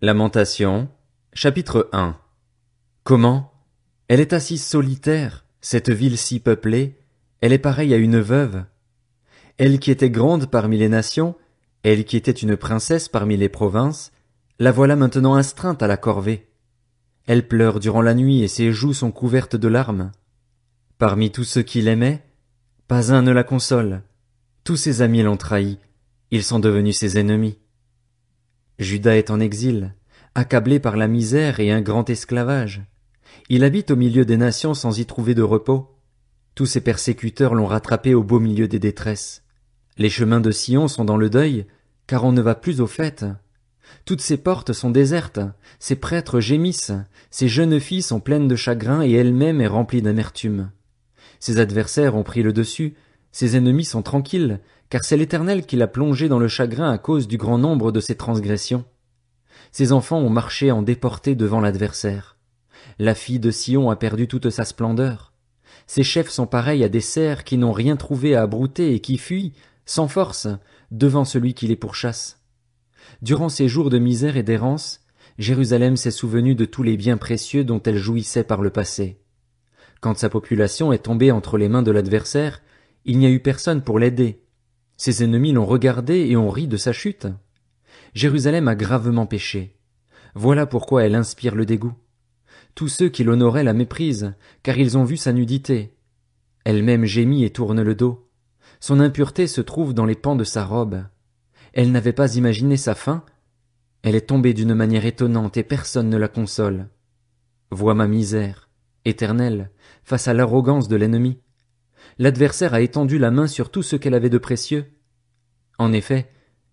Lamentation, chapitre 1. Comment? Elle est assise solitaire, cette ville si peuplée, elle est pareille à une veuve. Elle qui était grande parmi les nations, elle qui était une princesse parmi les provinces, la voilà maintenant astreinte à la corvée. Elle pleure durant la nuit et ses joues sont couvertes de larmes. Parmi tous ceux qui l'aimaient, pas un ne la console. Tous ses amis l'ont trahi, ils sont devenus ses ennemis. Juda est en exil, accablé par la misère et un grand esclavage. Il habite au milieu des nations sans y trouver de repos. Tous ses persécuteurs l'ont rattrapé au beau milieu des détresses. Les chemins de Sion sont dans le deuil, car on ne va plus aux fêtes. Toutes ses portes sont désertes, ses prêtres gémissent, ses jeunes filles sont pleines de chagrin et elle-même est remplie d'amertume. Ses adversaires ont pris le dessus, ses ennemis sont tranquilles, car c'est l'Éternel qui l'a plongé dans le chagrin à cause du grand nombre de ses transgressions. Ses enfants ont marché en déportés devant l'adversaire. La fille de Sion a perdu toute sa splendeur. Ses chefs sont pareils à des cerfs qui n'ont rien trouvé à brouter et qui fuient, sans force, devant celui qui les pourchasse. Durant ces jours de misère et d'errance, Jérusalem s'est souvenue de tous les biens précieux dont elle jouissait par le passé. Quand sa population est tombée entre les mains de l'adversaire, il n'y a eu personne pour l'aider. Ses ennemis l'ont regardé et ont ri de sa chute. Jérusalem a gravement péché. Voilà pourquoi elle inspire le dégoût. Tous ceux qui l'honoraient la méprisent, car ils ont vu sa nudité. Elle-même gémit et tourne le dos. Son impureté se trouve dans les pans de sa robe. Elle n'avait pas imaginé sa fin. Elle est tombée d'une manière étonnante et personne ne la console. Vois ma misère, éternelle, face à l'arrogance de l'ennemi. L'adversaire a étendu la main sur tout ce qu'elle avait de précieux. En effet,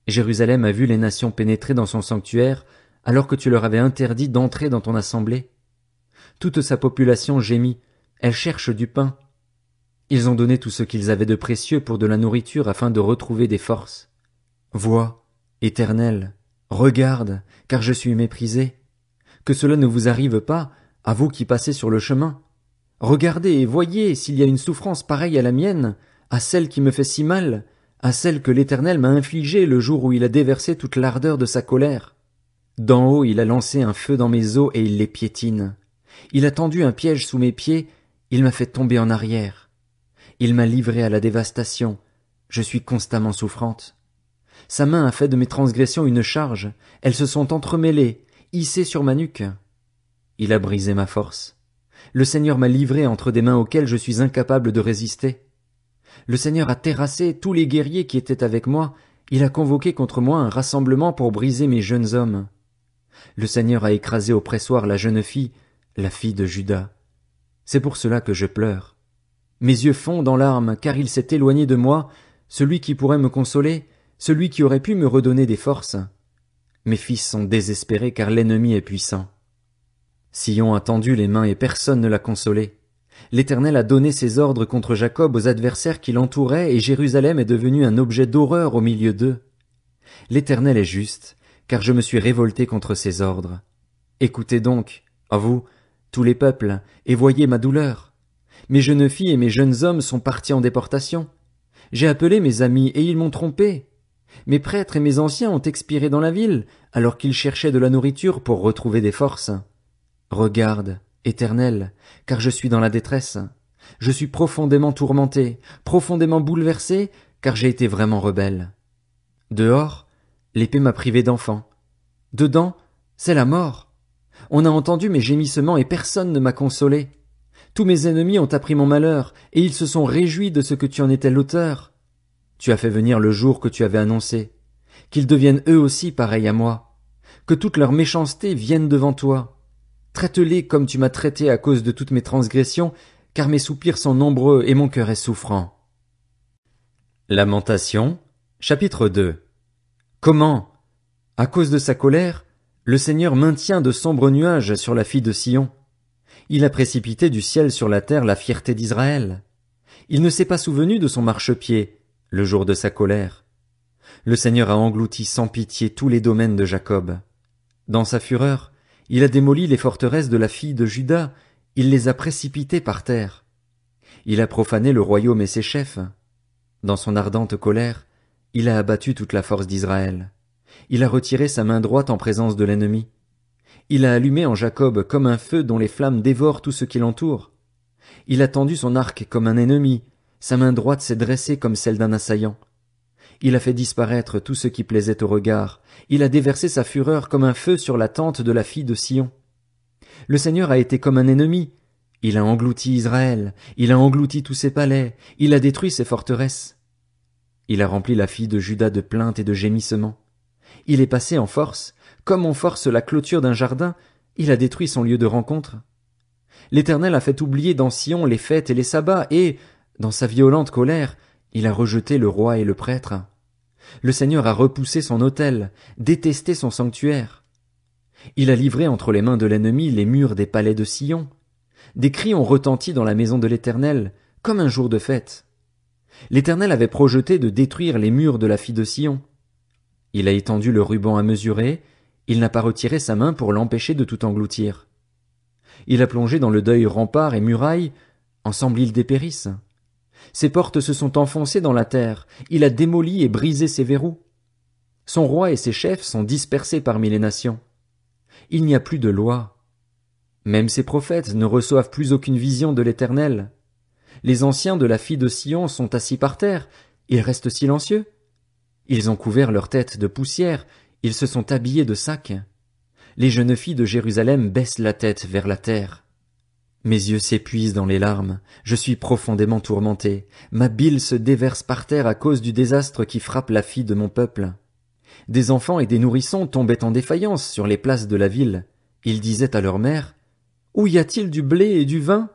Jérusalem a vu les nations pénétrer dans son sanctuaire, alors que tu leur avais interdit d'entrer dans ton assemblée. Toute sa population gémit, elle cherche du pain. Ils ont donné tout ce qu'ils avaient de précieux pour de la nourriture afin de retrouver des forces. Vois, Éternel, regarde, car je suis méprisé. Que cela ne vous arrive pas, à vous qui passez sur le chemin. Regardez et voyez s'il y a une souffrance pareille à la mienne, à celle qui me fait si mal, à celle que l'Éternel m'a infligée le jour où il a déversé toute l'ardeur de sa colère. D'en haut il a lancé un feu dans mes os et il les piétine. Il a tendu un piège sous mes pieds, il m'a fait tomber en arrière. Il m'a livré à la dévastation, je suis constamment souffrante. Sa main a fait de mes transgressions une charge, elles se sont entremêlées, hissées sur ma nuque. Il a brisé ma force. Le Seigneur m'a livré entre des mains auxquelles je suis incapable de résister. Le Seigneur a terrassé tous les guerriers qui étaient avec moi, il a convoqué contre moi un rassemblement pour briser mes jeunes hommes. Le Seigneur a écrasé au pressoir la jeune fille, la fille de Juda. C'est pour cela que je pleure. Mes yeux fondent en larmes, car il s'est éloigné de moi, celui qui pourrait me consoler, celui qui aurait pu me redonner des forces. Mes fils sont désespérés, car l'ennemi est puissant. Sion a tendu les mains et personne ne l'a consolé. L'Éternel a donné ses ordres contre Jacob aux adversaires qui l'entouraient et Jérusalem est devenue un objet d'horreur au milieu d'eux. L'Éternel est juste, car je me suis révolté contre ses ordres. Écoutez donc, à vous, tous les peuples, et voyez ma douleur. Mes jeunes filles et mes jeunes hommes sont partis en déportation. J'ai appelé mes amis et ils m'ont trompé. Mes prêtres et mes anciens ont expiré dans la ville, alors qu'ils cherchaient de la nourriture pour retrouver des forces. Regarde, Éternel, car je suis dans la détresse. Je suis profondément tourmenté, profondément bouleversé, car j'ai été vraiment rebelle. Dehors, l'épée m'a privé d'enfants. Dedans, c'est la mort. On a entendu mes gémissements et personne ne m'a consolé. Tous mes ennemis ont appris mon malheur, et ils se sont réjouis de ce que tu en étais l'auteur. Tu as fait venir le jour que tu avais annoncé, qu'ils deviennent eux aussi pareils à moi, que toute leur méchanceté vienne devant toi. Traite-les comme tu m'as traité à cause de toutes mes transgressions, car mes soupirs sont nombreux et mon cœur est souffrant. Lamentation, chapitre 2. Comment? À cause de sa colère, le Seigneur maintient de sombres nuages sur la fille de Sion. Il a précipité du ciel sur la terre la fierté d'Israël. Il ne s'est pas souvenu de son marchepied, le jour de sa colère. Le Seigneur a englouti sans pitié tous les domaines de Jacob. Dans sa fureur, il a démoli les forteresses de la fille de Juda, il les a précipitées par terre. Il a profané le royaume et ses chefs. Dans son ardente colère, il a abattu toute la force d'Israël. Il a retiré sa main droite en présence de l'ennemi. Il a allumé en Jacob comme un feu dont les flammes dévorent tout ce qui l'entoure. Il a tendu son arc comme un ennemi, sa main droite s'est dressée comme celle d'un assaillant. Il a fait disparaître tout ce qui plaisait au regard, il a déversé sa fureur comme un feu sur la tente de la fille de Sion. Le Seigneur a été comme un ennemi, il a englouti Israël, il a englouti tous ses palais, il a détruit ses forteresses. Il a rempli la fille de Juda de plaintes et de gémissements. Il est passé en force, comme on force la clôture d'un jardin, il a détruit son lieu de rencontre. L'Éternel a fait oublier dans Sion les fêtes et les sabbats, et, dans sa violente colère, il a rejeté le roi et le prêtre. Le Seigneur a repoussé son autel, détesté son sanctuaire. Il a livré entre les mains de l'ennemi les murs des palais de Sion. Des cris ont retenti dans la maison de l'Éternel, comme un jour de fête. L'Éternel avait projeté de détruire les murs de la fille de Sion. Il a étendu le ruban à mesurer, il n'a pas retiré sa main pour l'empêcher de tout engloutir. Il a plongé dans le deuil remparts et murailles, ensemble ils dépérissent. Ses portes se sont enfoncées dans la terre, il a démoli et brisé ses verrous. Son roi et ses chefs sont dispersés parmi les nations. Il n'y a plus de loi. Même ses prophètes ne reçoivent plus aucune vision de l'Éternel. Les anciens de la fille de Sion sont assis par terre, ils restent silencieux. Ils ont couvert leur tête de poussière, ils se sont habillés de sacs. Les jeunes filles de Jérusalem baissent la tête vers la terre. Mes yeux s'épuisent dans les larmes, je suis profondément tourmenté, ma bile se déverse par terre à cause du désastre qui frappe la fille de mon peuple. Des enfants et des nourrissons tombaient en défaillance sur les places de la ville. Ils disaient à leur mère, « Où y a-t-il du blé et du vin ?»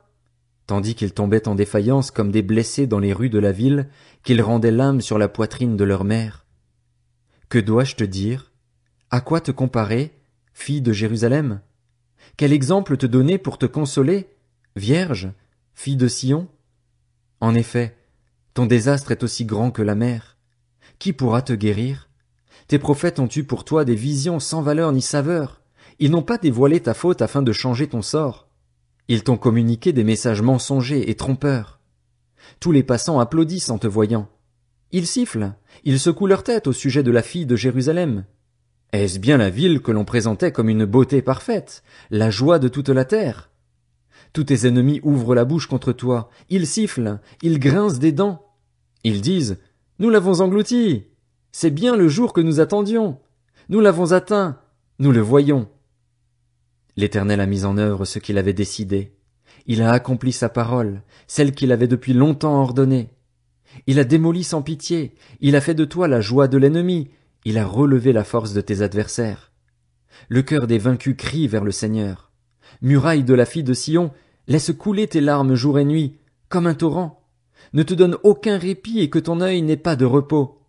Tandis qu'ils tombaient en défaillance comme des blessés dans les rues de la ville, qu'ils rendaient l'âme sur la poitrine de leur mère. Que dois-je te dire? À quoi te comparer, fille de Jérusalem? Quel exemple te donner pour te consoler, Vierge, fille de Sion? En effet, ton désastre est aussi grand que la mer. Qui pourra te guérir? Tes prophètes ont eu pour toi des visions sans valeur ni saveur. Ils n'ont pas dévoilé ta faute afin de changer ton sort. Ils t'ont communiqué des messages mensongers et trompeurs. Tous les passants applaudissent en te voyant. Ils sifflent, ils secouent leur tête au sujet de la fille de Jérusalem. Est-ce bien la ville que l'on présentait comme une beauté parfaite, la joie de toute la terre? Tous tes ennemis ouvrent la bouche contre toi, ils sifflent, ils grincent des dents. Ils disent, « Nous l'avons englouti. C'est bien le jour que nous attendions. Nous l'avons atteint, nous le voyons. » L'Éternel a mis en œuvre ce qu'il avait décidé. Il a accompli sa parole, celle qu'il avait depuis longtemps ordonnée. Il a démoli sans pitié, il a fait de toi la joie de l'ennemi, il a relevé la force de tes adversaires. Le cœur des vaincus crie vers le Seigneur. Muraille de la fille de Sion, laisse couler tes larmes jour et nuit, comme un torrent. Ne te donne aucun répit et que ton œil n'ait pas de repos.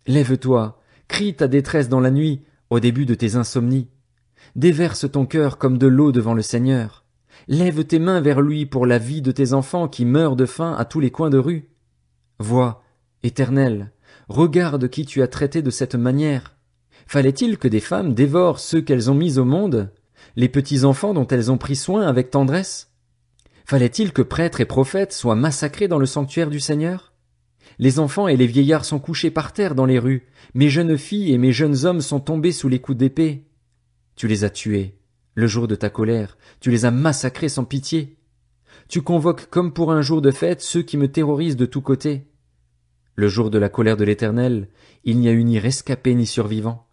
Lève-toi, crie ta détresse dans la nuit, au début de tes insomnies. Déverse ton cœur comme de l'eau devant le Seigneur. Lève tes mains vers lui pour la vie de tes enfants qui meurent de faim à tous les coins de rue. Vois, Éternel, regarde qui tu as traité de cette manière. Fallait-il que des femmes dévorent ceux qu'elles ont mis au monde, les petits enfants dont elles ont pris soin avec tendresse? Fallait-il que prêtres et prophètes soient massacrés dans le sanctuaire du Seigneur? Les enfants et les vieillards sont couchés par terre dans les rues, mes jeunes filles et mes jeunes hommes sont tombés sous les coups d'épée. Tu les as tués, le jour de ta colère, tu les as massacrés sans pitié. Tu convoques comme pour un jour de fête ceux qui me terrorisent de tous côtés. Le jour de la colère de l'Éternel, il n'y a eu ni rescapé ni survivant.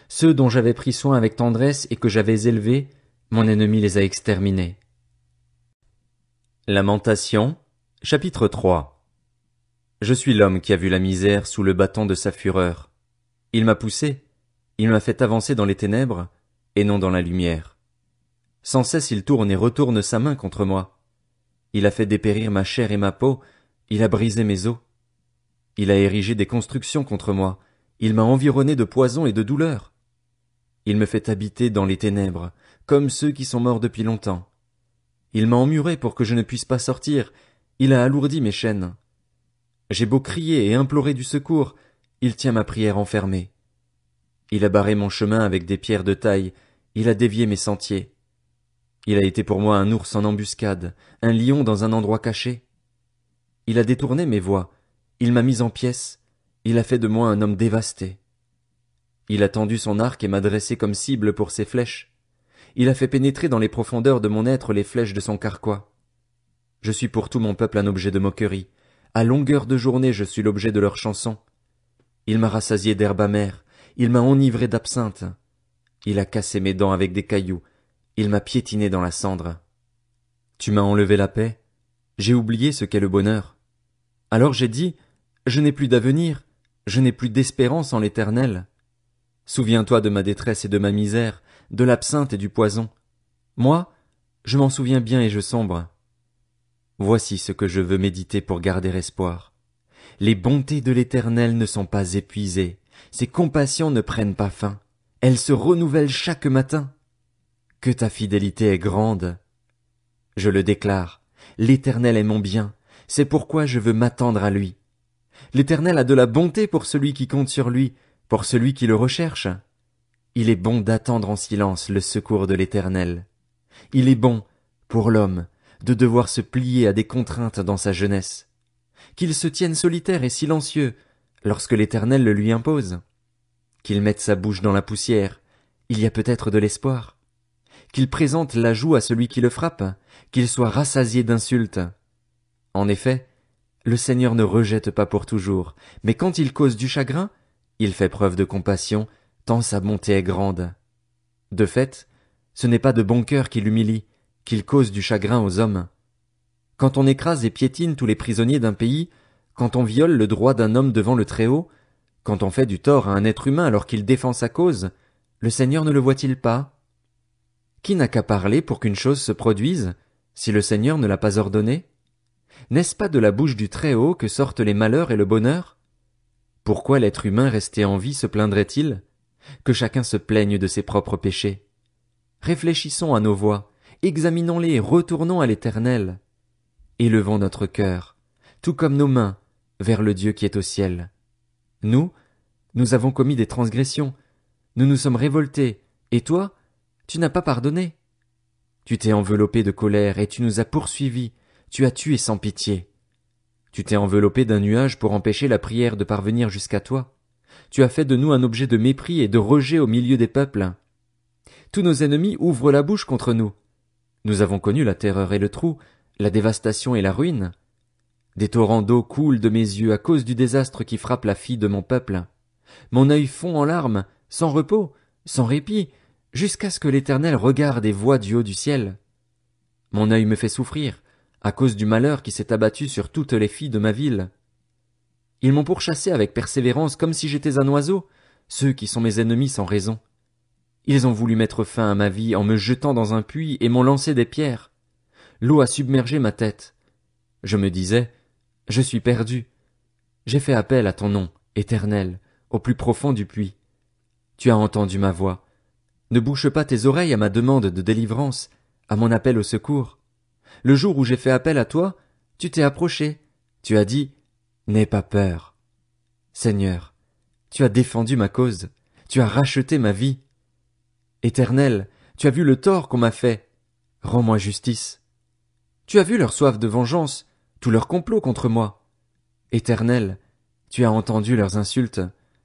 Ceux dont j'avais pris soin avec tendresse et que j'avais élevés, mon ennemi les a exterminés. Lamentation, chapitre 3. Je suis l'homme qui a vu la misère sous le bâton de sa fureur. Il m'a poussé, il m'a fait avancer dans les ténèbres, et non dans la lumière. Sans cesse il tourne et retourne sa main contre moi. Il a fait dépérir ma chair et ma peau, il a brisé mes os. Il a érigé des constructions contre moi, il m'a environné de poison et de douleur. Il me fait habiter dans les ténèbres, comme ceux qui sont morts depuis longtemps. Il m'a emmuré pour que je ne puisse pas sortir, il a alourdi mes chaînes. J'ai beau crier et implorer du secours, il tient ma prière enfermée. Il a barré mon chemin avec des pierres de taille, il a dévié mes sentiers. Il a été pour moi un ours en embuscade, un lion dans un endroit caché. Il a détourné mes voies, il m'a mis en pièces, il a fait de moi un homme dévasté. Il a tendu son arc et m'a dressé comme cible pour ses flèches. Il a fait pénétrer dans les profondeurs de mon être les flèches de son carquois. Je suis pour tout mon peuple un objet de moquerie. À longueur de journée je suis l'objet de leurs chansons. Il m'a rassasié d'herbe amère, il m'a enivré d'absinthe. Il a cassé mes dents avec des cailloux, il m'a piétiné dans la cendre. Tu m'as enlevé la paix, j'ai oublié ce qu'est le bonheur. Alors j'ai dit, je n'ai plus d'avenir, je n'ai plus d'espérance en l'Éternel. Souviens-toi de ma détresse et de ma misère, de l'absinthe et du poison. Moi, je m'en souviens bien et je sombre. Voici ce que je veux méditer pour garder espoir. Les bontés de l'Éternel ne sont pas épuisées, ses compassions ne prennent pas fin, elles se renouvellent chaque matin. Que ta fidélité est grande. Je le déclare, l'Éternel est mon bien, c'est pourquoi je veux m'attendre à lui. L'Éternel a de la bonté pour celui qui compte sur lui, pour celui qui le recherche. Il est bon d'attendre en silence le secours de l'Éternel. Il est bon, pour l'homme, de devoir se plier à des contraintes dans sa jeunesse. Qu'il se tienne solitaire et silencieux lorsque l'Éternel le lui impose. Qu'il mette sa bouche dans la poussière, il y a peut-être de l'espoir. Qu'il présente la joue à celui qui le frappe, qu'il soit rassasié d'insultes. En effet, le Seigneur ne rejette pas pour toujours, mais quand il cause du chagrin, il fait preuve de compassion, tant sa bonté est grande. De fait, ce n'est pas de bon cœur qu'il humilie, qu'il cause du chagrin aux hommes. Quand on écrase et piétine tous les prisonniers d'un pays, quand on viole le droit d'un homme devant le Très-Haut, quand on fait du tort à un être humain alors qu'il défend sa cause, le Seigneur ne le voit-il pas? Qui n'a qu'à parler pour qu'une chose se produise, si le Seigneur ne l'a pas ordonné? N'est-ce pas de la bouche du Très-Haut que sortent les malheurs et le bonheur? Pourquoi l'être humain resté en vie se plaindrait-il? Que chacun se plaigne de ses propres péchés. Réfléchissons à nos voies, examinons-les et retournons à l'Éternel. Élevons notre cœur, tout comme nos mains, vers le Dieu qui est au ciel. Nous avons commis des transgressions, nous nous sommes révoltés, et toi, tu n'as pas pardonné. Tu t'es enveloppé de colère et tu nous as poursuivis, tu as tué sans pitié. Tu t'es enveloppé d'un nuage pour empêcher la prière de parvenir jusqu'à toi. Tu as fait de nous un objet de mépris et de rejet au milieu des peuples. Tous nos ennemis ouvrent la bouche contre nous. Nous avons connu la terreur et le trou, la dévastation et la ruine. Des torrents d'eau coulent de mes yeux à cause du désastre qui frappe la fille de mon peuple. Mon œil fond en larmes, sans repos, sans répit, jusqu'à ce que l'Éternel regarde et voie du haut du ciel. Mon œil me fait souffrir, à cause du malheur qui s'est abattu sur toutes les filles de ma ville. Ils m'ont pourchassé avec persévérance comme si j'étais un oiseau, ceux qui sont mes ennemis sans raison. Ils ont voulu mettre fin à ma vie en me jetant dans un puits et m'ont lancé des pierres. L'eau a submergé ma tête. Je me disais, je suis perdu. J'ai fait appel à ton nom, Éternel, au plus profond du puits. Tu as entendu ma voix. Ne bouche pas tes oreilles à ma demande de délivrance, à mon appel au secours. Le jour où j'ai fait appel à toi, tu t'es approché. Tu as dit, n'aie pas peur. Seigneur, tu as défendu ma cause. Tu as racheté ma vie. Éternel, tu as vu le tort qu'on m'a fait. Rends-moi justice. Tu as vu leur soif de vengeance, tout leur complot contre moi. Éternel, tu as entendu leurs insultes,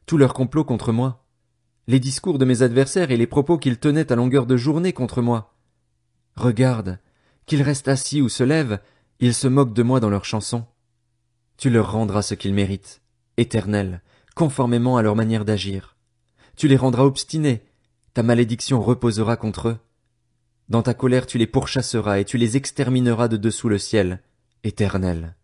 tout leur complot contre moi. Les discours de mes adversaires et les propos qu'ils tenaient à longueur de journée contre moi. Regarde, qu'ils restent assis ou se lèvent, ils se moquent de moi dans leurs chansons. Tu leur rendras ce qu'ils méritent, Éternel, conformément à leur manière d'agir. Tu les rendras obstinés, ta malédiction reposera contre eux. Dans ta colère tu les pourchasseras et tu les extermineras de dessous le ciel, Éternel.